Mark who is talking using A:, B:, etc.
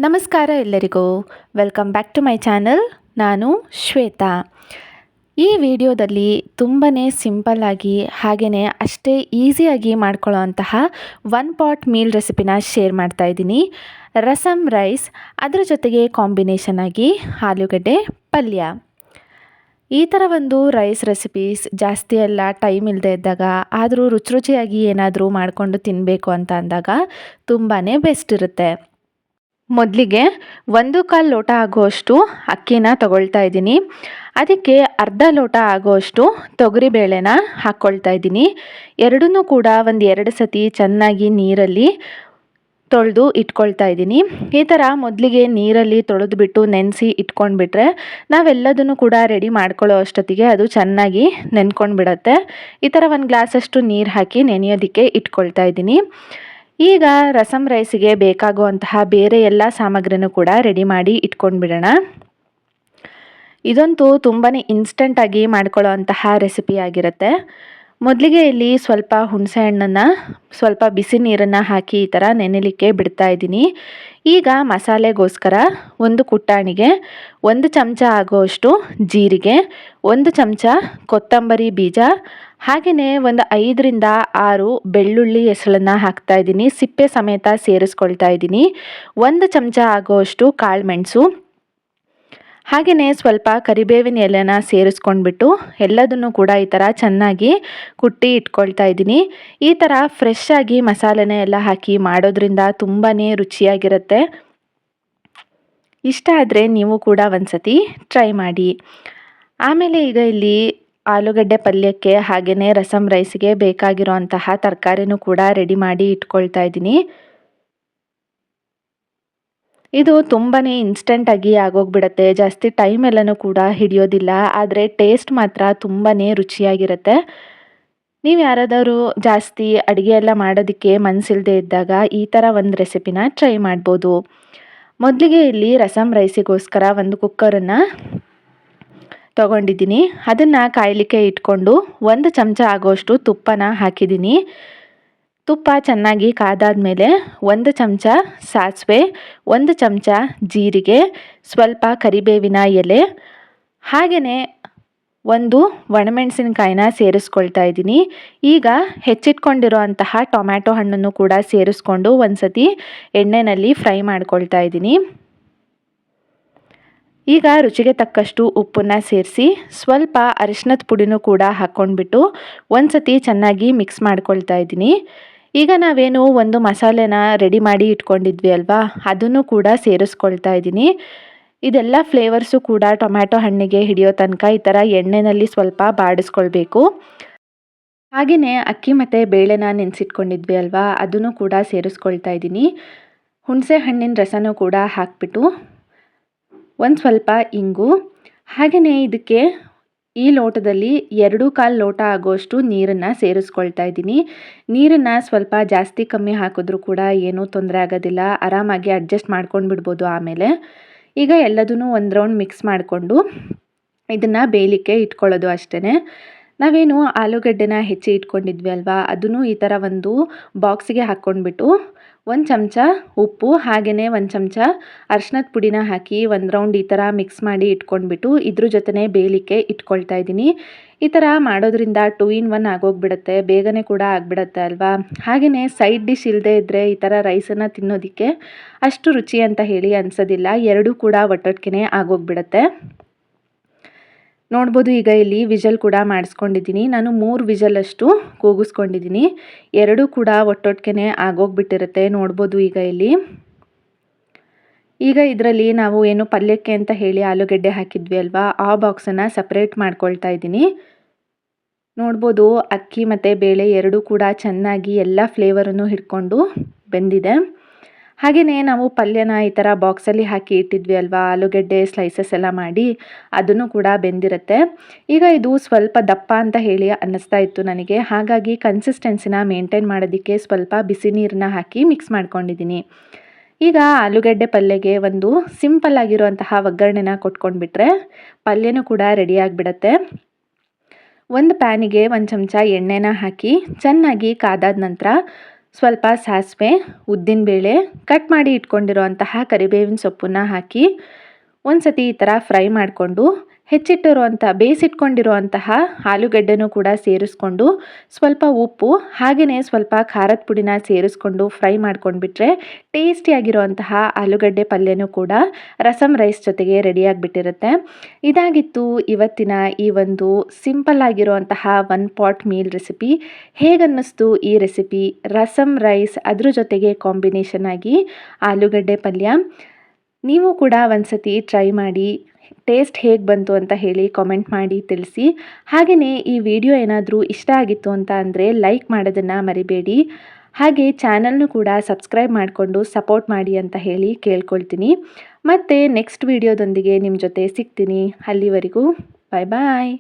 A: ನಮಸ್ಕಾರ ಎಲ್ಲರಿಗೂ. Welcome back to my channel. ನಾನು ಶ್ವೇತಾ. ಈ ವಿಡಿಯೋದಲ್ಲಿ ತುಂಬಾ ಸಿಂಪಲ್ಲಾಗಿ ಹಾಗೆಯೇ ಅಷ್ಟೇ ಈಸಿಯಾಗಿ ಮಾಡ್ಕೊಳ್ಳೋ ಅಂತಹ ಒನ್ ಪಾಟ್ ಮೀಲ್ ರೆಸಿಪಿನ ಶೇರ್ ಮಾಡ್ತಾ ಇದ್ದೀನಿ. ರಸಮ್ ರೈಸ್, ಅದರ ಜೊತೆಗೆ ಕಾಂಬಿನೇಷನ್ ಆಗಿ ಆಲೂಗಡ್ಡೆ ಪಲ್ಯ. ಈ ಥರ ಒಂದು ರೈಸ್ ರೆಸಿಪೀಸ್ ಜಾಸ್ತಿ ಎಲ್ಲ ಟೈಮ್ ಇಲ್ಲದೆ ಇದ್ದಾಗ, ಆದರೂ ರುಚಿಯಾಗಿ ಏನಾದರೂ ಮಾಡಿಕೊಂಡು ತಿನ್ನಬೇಕು ಅಂತ ಅಂದಾಗ ತುಂಬಾ ಬೆಸ್ಟ್ ಇರುತ್ತೆ. ಮೊದಲಿಗೆ 1/4 ಲೋಟ ಆಗುವಷ್ಟು ಅಕ್ಕಿನ ತಗೊಳ್ತಾ ಇದ್ದೀನಿ. ಅದಕ್ಕೆ ಅರ್ಧ ಲೋಟ ಆಗುವಷ್ಟು ತೊಗರಿಬೇಳೆನ ಹಾಕ್ಕೊಳ್ತಾ ಇದ್ದೀನಿ. ಎರಡನ್ನೂ ಕೂಡ ಒಂದು 2 ಸತಿ ಚೆನ್ನಾಗಿ ನೀರಲ್ಲಿ ತೊಳೆದು ಇಟ್ಕೊಳ್ತಾ ಇದ್ದೀನಿ. ಈ ಥರ ಮೊದಲಿಗೆ ನೀರಲ್ಲಿ ತೊಳೆದುಬಿಟ್ಟು ನೆನೆಸಿ ಇಟ್ಕೊಂಡ್ಬಿಟ್ರೆ ನಾವೆಲ್ಲದನ್ನು ಕೂಡ ರೆಡಿ ಮಾಡ್ಕೊಳ್ಳೋ ಅಷ್ಟೊತ್ತಿಗೆ ಅದು ಚೆನ್ನಾಗಿ ನೆನ್ಕೊಂಡು ಬಿಡುತ್ತೆ. ಈ ಥರ 1 ಗ್ಲಾಸಷ್ಟು ನೀರು ಹಾಕಿ ನೆನೆಯೋದಕ್ಕೆ ಇಟ್ಕೊಳ್ತಾ ಇದ್ದೀನಿ. ಈಗ ರಸಮ್ ರೈಸಿಗೆ ಬೇಕಾಗುವಂತಹ ಬೇರೆ ಎಲ್ಲ ಸಾಮಗ್ರಿನೂ ಕೂಡ ರೆಡಿ ಮಾಡಿ ಇಟ್ಕೊಂಡ್ಬಿಡೋಣ. ಇದಂತೂ ತುಂಬಾ ಇನ್ಸ್ಟಂಟಾಗಿ ಮಾಡ್ಕೊಳ್ಳೋ ಅಂತಹ ರೆಸಿಪಿ ಆಗಿರುತ್ತೆ. ಮೊದಲಿಗೆ ಇಲ್ಲಿ ಸ್ವಲ್ಪ ಹುಣಸೆ ಹಣ್ಣನ್ನು ಸ್ವಲ್ಪ ಬಿಸಿ ನೀರನ್ನು ಹಾಕಿ ಈ ಥರ ನೆನೆಲಿಕ್ಕೆ ಬಿಡ್ತಾ ಇದ್ದೀನಿ. ಈಗ ಮಸಾಲೆಗೋಸ್ಕರ 1 ಕುಟ್ಟಾಣಿಗೆ, 1 ಚಮಚ ಆಗುವಷ್ಟು ಜೀರಿಗೆ, 1 ಚಮಚ ಕೊತ್ತಂಬರಿ ಬೀಜ, ಹಾಗೆಯೇ ಒಂದು 5ರಿಂದ 6 ಬೆಳ್ಳುಳ್ಳಿ ಹೆಸಳನ್ನು ಹಾಕ್ತಾ ಇದ್ದೀನಿ. ಸಿಪ್ಪೆ ಸಮೇತ ಸೇರಿಸ್ಕೊಳ್ತಾ ಇದ್ದೀನಿ. 1 ಚಮಚ ಆಗುವಷ್ಟು ಕಾಳುಮೆಣಸು, ಹಾಗೆಯೇ ಸ್ವಲ್ಪ ಕರಿಬೇವಿನ ಎಲೆನ ಸೇರಿಸ್ಕೊಂಡ್ಬಿಟ್ಟು ಎಲ್ಲದನ್ನು ಕೂಡ ಈ ಥರ ಚೆನ್ನಾಗಿ ಕುಟ್ಟಿ ಇಟ್ಕೊಳ್ತಾ ಇದ್ದೀನಿ. ಈ ಥರ ಫ್ರೆಶ್ ಆಗಿ ಮಸಾಲೆನ ಎಲ್ಲ ಹಾಕಿ ಮಾಡೋದ್ರಿಂದ ತುಂಬಾ ರುಚಿಯಾಗಿರುತ್ತೆ. ಇಷ್ಟ ಆದರೆ ನೀವು ಕೂಡ ಒಂದು ಸತಿ ಟ್ರೈ ಮಾಡಿ. ಆಮೇಲೆ ಈಗ ಇಲ್ಲಿ ಆಲೂಗಡ್ಡೆ ಪಲ್ಯಕ್ಕೆ ಹಾಗೆಯೇ ರಸಮ್ ರೈಸಿಗೆ ಬೇಕಾಗಿರೋ ಅಂತಹ ತರಕಾರಿನೂ ಕೂಡ ರೆಡಿ ಮಾಡಿ ಇಟ್ಕೊಳ್ತಾ ಇದ್ದೀನಿ. ಇದು ತುಂಬಾ ಇನ್ಸ್ಟಂಟಾಗಿ ಆಗೋಗ್ಬಿಡುತ್ತೆ. ಜಾಸ್ತಿ ಟೈಮ್ ಎಲ್ಲನೂ ಕೂಡ ಹಿಡಿಯೋದಿಲ್ಲ. ಆದರೆ ಟೇಸ್ಟ್ ಮಾತ್ರ ತುಂಬಾ ರುಚಿಯಾಗಿರುತ್ತೆ. ನೀವು ಯಾರಾದರೂ ಜಾಸ್ತಿ ಅಡುಗೆ ಎಲ್ಲ ಮಾಡೋದಕ್ಕೆ ಮನಸ್ಸಿಲ್ಲದೆ ಇದ್ದಾಗ ಈ ಥರ ಒಂದು ರೆಸಿಪಿನ ಟ್ರೈ ಮಾಡ್ಬೋದು. ಮೊದಲಿಗೆ ಇಲ್ಲಿ ರಸಮ್ ರೈಸಿಗೋಸ್ಕರ ಒಂದು ಕುಕ್ಕರನ್ನು ತೊಗೊಂಡಿದ್ದೀನಿ. ಅದನ್ನು ಕಾಯಲಿಕ್ಕೆ ಇಟ್ಕೊಂಡು 1 ಚಮಚ ಆಗೋಷ್ಟು ತುಪ್ಪನ ಹಾಕಿದ್ದೀನಿ. ತುಪ್ಪ ಚೆನ್ನಾಗಿ ಕಾದಾದ್ಮೇಲೆ 1 ಚಮಚ ಸಾಸಿವೆ, 1 ಚಮಚ ಜೀರಿಗೆ, ಸ್ವಲ್ಪ ಕರಿಬೇವಿನ ಎಲೆ, ಹಾಗೆಯೇ 1 ಒಣಮೆಣಸಿನಕಾಯಿನ ಸೇರಿಸ್ಕೊಳ್ತಾ ಇದ್ದೀನಿ. ಈಗ ಹೆಚ್ಚಿಟ್ಕೊಂಡಿರೋ ಅಂತಹ ಟೊಮ್ಯಾಟೊ ಹಣ್ಣನ್ನು ಕೂಡ ಸೇರಿಸ್ಕೊಂಡು ಒಂದು ಸತಿ ಎಣ್ಣೆಯಲ್ಲಿ ಫ್ರೈ ಮಾಡ್ಕೊಳ್ತಾ ಇದ್ದೀನಿ. ಈಗ ರುಚಿಗೆ ತಕ್ಕಷ್ಟು ಉಪ್ಪನ್ನು ಸೇರಿಸಿ ಸ್ವಲ್ಪ ಅರಿಶಿನದ ಪುಡಿನೂ ಕೂಡ ಹಾಕ್ಕೊಂಡ್ಬಿಟ್ಟು ಒಂದು ಸತಿ ಚೆನ್ನಾಗಿ ಮಿಕ್ಸ್ ಮಾಡ್ಕೊಳ್ತಾ ಇದ್ದೀನಿ. ಈಗ ನಾವೇನು ಒಂದು ಮಸಾಲೆನ ರೆಡಿ ಮಾಡಿ ಇಟ್ಕೊಂಡಿದ್ವಿ ಅಲ್ವಾ, ಅದನ್ನು ಕೂಡ ಸೇರಿಸ್ಕೊಳ್ತಾ ಇದ್ದೀನಿ. ಇದೆಲ್ಲ ಫ್ಲೇವರ್ಸು ಕೂಡ ಟೊಮ್ಯಾಟೊ ಹಣ್ಣಿಗೆ ಹಿಡಿಯೋ ತನಕ ಈ ಥರ ಎಣ್ಣೆಯಲ್ಲಿ ಸ್ವಲ್ಪ ಬಾಡಿಸ್ಕೊಳ್ಬೇಕು. ಹಾಗೆಯೇ ಅಕ್ಕಿ ಮತ್ತು ಬೇಳೆನ ನೆನೆಸಿಟ್ಕೊಂಡಿದ್ವಿ ಅಲ್ವಾ, ಅದನ್ನು ಕೂಡ ಸೇರಿಸ್ಕೊಳ್ತಾ ಇದ್ದೀನಿ. ಹುಣಸೆ ಹಣ್ಣಿನ ರಸನೂ ಕೂಡ ಹಾಕ್ಬಿಟ್ಟು ಒಂದು ಸ್ವಲ್ಪ ಇಂಗು, ಹಾಗೆಯೇ ಇದಕ್ಕೆ ಈ ಲೋಟದಲ್ಲಿ 2/4 ಲೋಟ ಆಗುವಷ್ಟು ನೀರನ್ನು ಸೇರಿಸ್ಕೊಳ್ತಾ ಇದ್ದೀನಿ. ನೀರನ್ನು ಸ್ವಲ್ಪ ಜಾಸ್ತಿ ಕಮ್ಮಿ ಹಾಕಿದ್ರೂ ಕೂಡ ಏನೂ ತೊಂದರೆ ಆಗೋದಿಲ್ಲ. ಆರಾಮಾಗಿ ಅಡ್ಜಸ್ಟ್ ಮಾಡ್ಕೊಂಡು ಬಿಡ್ಬೋದು ಆಮೇಲೆ. ಈಗ ಎಲ್ಲದನ್ನೂ ಒಂದು ರೌಂಡ್ ಮಿಕ್ಸ್ ಮಾಡಿಕೊಂಡು ಇದನ್ನು ಬೇಯಲಿಕ್ಕೆ ಇಟ್ಕೊಳ್ಳೋದು ಅಷ್ಟೇ. ನಾವೇನು ಆಲೂಗಡ್ಡೆನ ಹೆಚ್ಚಿ ಇಟ್ಕೊಂಡಿದ್ವಿ ಅಲ್ವಾ, ಅದನ್ನು ಈ ಥರ ಒಂದು ಬಾಕ್ಸಿಗೆ ಹಾಕ್ಕೊಂಡ್ಬಿಟ್ಟು 1 ಚಮಚ ಉಪ್ಪು ಹಾಗೆಯೇ 1 ಚಮಚ ಅರಿಶಿನದ ಪುಡಿನ ಹಾಕಿ ಒಂದು ರೌಂಡ್ ಈ ಥರ ಮಿಕ್ಸ್ ಮಾಡಿ ಇಟ್ಕೊಂಡ್ಬಿಟ್ಟು ಇದ್ರ ಜೊತೆ ಬೇಯಲಿಕ್ಕೆ ಇಟ್ಕೊಳ್ತಾ ಇದ್ದೀನಿ. ಈ ಥರ ಮಾಡೋದ್ರಿಂದ 2 in 1 ಆಗೋಗ್ಬಿಡುತ್ತೆ, ಬೇಗನೆ ಕೂಡ ಆಗಿಬಿಡುತ್ತೆ ಅಲ್ವಾ. ಹಾಗೆಯೇ ಸೈಡ್ ಡಿಶ್ ಇಲ್ಲದೆ ಇದ್ದರೆ ಈ ಥರ ರೈಸನ್ನು ತಿನ್ನೋದಕ್ಕೆ ಅಷ್ಟು ರುಚಿ ಅಂತ ಹೇಳಿ ಅನಿಸೋದಿಲ್ಲ. ಎರಡೂ ಕೂಡ ಒಟ್ಟೊಟ್ಟಿಗೆ ಆಗೋಗ್ಬಿಡುತ್ತೆ. ನೋಡ್ಬೋದು ಈಗ ಇಲ್ಲಿ ವಿಜಲ್ ಕೂಡ ಮಾಡಿಸ್ಕೊಂಡಿದ್ದೀನಿ. ನಾನು 3 ವಿಜಲಷ್ಟು ಕೂಗಿಸ್ಕೊಂಡಿದ್ದೀನಿ. ಎರಡೂ ಕೂಡ ಒಟ್ಟೊಟ್ಟಿಗೆ ಆಗೋಗ್ಬಿಟ್ಟಿರುತ್ತೆ. ನೋಡ್ಬೋದು ಈಗ ಇಲ್ಲಿ. ಈಗ ಇದರಲ್ಲಿ ನಾವು ಏನು ಪಲ್ಯಕ್ಕೆ ಅಂತ ಹೇಳಿ ಆಲೂಗಡ್ಡೆ ಹಾಕಿದ್ವಿ ಅಲ್ವಾ, ಆ ಬಾಕ್ಸನ್ನು ಸಪ್ರೇಟ್ ಮಾಡ್ಕೊಳ್ತಾ ಇದ್ದೀನಿ. ನೋಡ್ಬೋದು ಅಕ್ಕಿ ಮತ್ತು ಬೇಳೆ ಎರಡೂ ಕೂಡ ಚೆನ್ನಾಗಿ ಎಲ್ಲ ಫ್ಲೇವರನ್ನು ಹಿಡ್ಕೊಂಡು ಬೆಂದಿದೆ. ಹಾಗೆಯೇ ನಾವು ಪಲ್ಯನ ಈ ಥರ ಬಾಕ್ಸಲ್ಲಿ ಹಾಕಿ ಇಟ್ಟಿದ್ವಿ ಅಲ್ವಾ, ಆಲೂಗಡ್ಡೆ ಸ್ಲೈಸಸ್ ಎಲ್ಲ ಮಾಡಿ, ಅದನ್ನು ಕೂಡ ಬೆಂದಿರುತ್ತೆ. ಈಗ ಇದು ಸ್ವಲ್ಪ ದಪ್ಪ ಅಂತ ಹೇಳಿ ಅನ್ನಿಸ್ತಾ ಇತ್ತು ನನಗೆ. ಹಾಗಾಗಿ ಕನ್ಸಿಸ್ಟೆನ್ಸಿನ ಮೇಂಟೈನ್ ಮಾಡೋದಕ್ಕೆ ಸ್ವಲ್ಪ ಬಿಸಿ ನೀರನ್ನ ಹಾಕಿ ಮಿಕ್ಸ್ ಮಾಡ್ಕೊಂಡಿದ್ದೀನಿ. ಈಗ ಆಲೂಗಡ್ಡೆ ಪಲ್ಯಗೆ ಒಂದು ಸಿಂಪಲ್ ಆಗಿರುವಂತಹ ಒಗ್ಗರಣೆನ ಕೊಟ್ಕೊಂಡ್ಬಿಟ್ರೆ ಪಲ್ಯನೂ ಕೂಡ ರೆಡಿಯಾಗಿಬಿಡತ್ತೆ. ಒಂದು ಪ್ಯಾನಿಗೆ 1 ಚಮಚ ಎಣ್ಣೆನ ಹಾಕಿ ಚೆನ್ನಾಗಿ ಕಾದಾದ ನಂತರ ಸ್ವಲ್ಪ ಸಾಸಿವೆ, ಉದ್ದಿನಬೇಳೆ, ಕಟ್ ಮಾಡಿ ಇಟ್ಕೊಂಡಿರುವಂತಹ ಕರಿಬೇವಿನ ಸೊಪ್ಪನ್ನ ಹಾಕಿ ಒಂದು ಸತಿ ಈ ಥರ ಫ್ರೈ ಮಾಡಿಕೊಂಡು ಬೇಯಿಸಿಟ್ಕೊಂಡಿರುವಂತಹ ಆಲೂಗಡ್ಡೆನೂ ಕೂಡ ಸೇರಿಸ್ಕೊಂಡು ಸ್ವಲ್ಪ ಉಪ್ಪು ಹಾಗೆಯೇ ಸ್ವಲ್ಪ ಖಾರದ ಪುಡಿನ ಸೇರಿಸ್ಕೊಂಡು ಫ್ರೈ ಮಾಡ್ಕೊಂಡ್ಬಿಟ್ರೆ ಟೇಸ್ಟಿಯಾಗಿರುವಂತಹ ಆಲೂಗಡ್ಡೆ ಪಲ್ಯನೂ ಕೂಡ ರಸಮ್ ರೈಸ್ ಜೊತೆಗೆ ರೆಡಿಯಾಗಿಬಿಟ್ಟಿರುತ್ತೆ. ಇದಾಗಿತ್ತು ಇವತ್ತಿನ ಈ ಒಂದು ಸಿಂಪಲ್ ಆಗಿರುವಂತಹ ಒನ್ ಪಾಟ್ ಮೀಲ್ ರೆಸಿಪಿ. ಹೇಗನ್ನಿಸ್ತು ಈ ರೆಸಿಪಿ? ರಸಮ್ ರೈಸ್ ಅದ್ರ ಜೊತೆಗೆ ಕಾಂಬಿನೇಷನ್ ಆಗಿ ಆಲೂಗಡ್ಡೆ ಪಲ್ಯ. ನೀವು ಕೂಡ ಒಂದ್ಸತಿ ಟ್ರೈ ಮಾಡಿ ಟೇಸ್ಟ್ ಹೇಗೆ ಬಂತು ಅಂತ ಹೇಳಿ ಕಾಮೆಂಟ್ ಮಾಡಿ ತಿಳಿಸಿ. ಹಾಗೆಯೇ ಈ ವಿಡಿಯೋ ಏನಾದರೂ ಇಷ್ಟ ಆಗಿತ್ತು ಅಂತ ಅಂದರೆ ಲೈಕ್ ಮಾಡೋದನ್ನು ಮರಿಬೇಡಿ. ಹಾಗೆ ಚಾನಲ್ನು ಕೂಡ ಸಬ್ಸ್ಕ್ರೈಬ್ ಮಾಡಿಕೊಂಡು ಸಪೋರ್ಟ್ ಮಾಡಿ ಅಂತ ಹೇಳಿ ಕೇಳ್ಕೊಳ್ತೀನಿ. ಮತ್ತು ನೆಕ್ಸ್ಟ್ ವಿಡಿಯೋದೊಂದಿಗೆ ನಿಮ್ಮ ಜೊತೆ ಸಿಗ್ತೀನಿ. ಅಲ್ಲಿವರೆಗೂ ಬಾಯ್ ಬಾಯ್.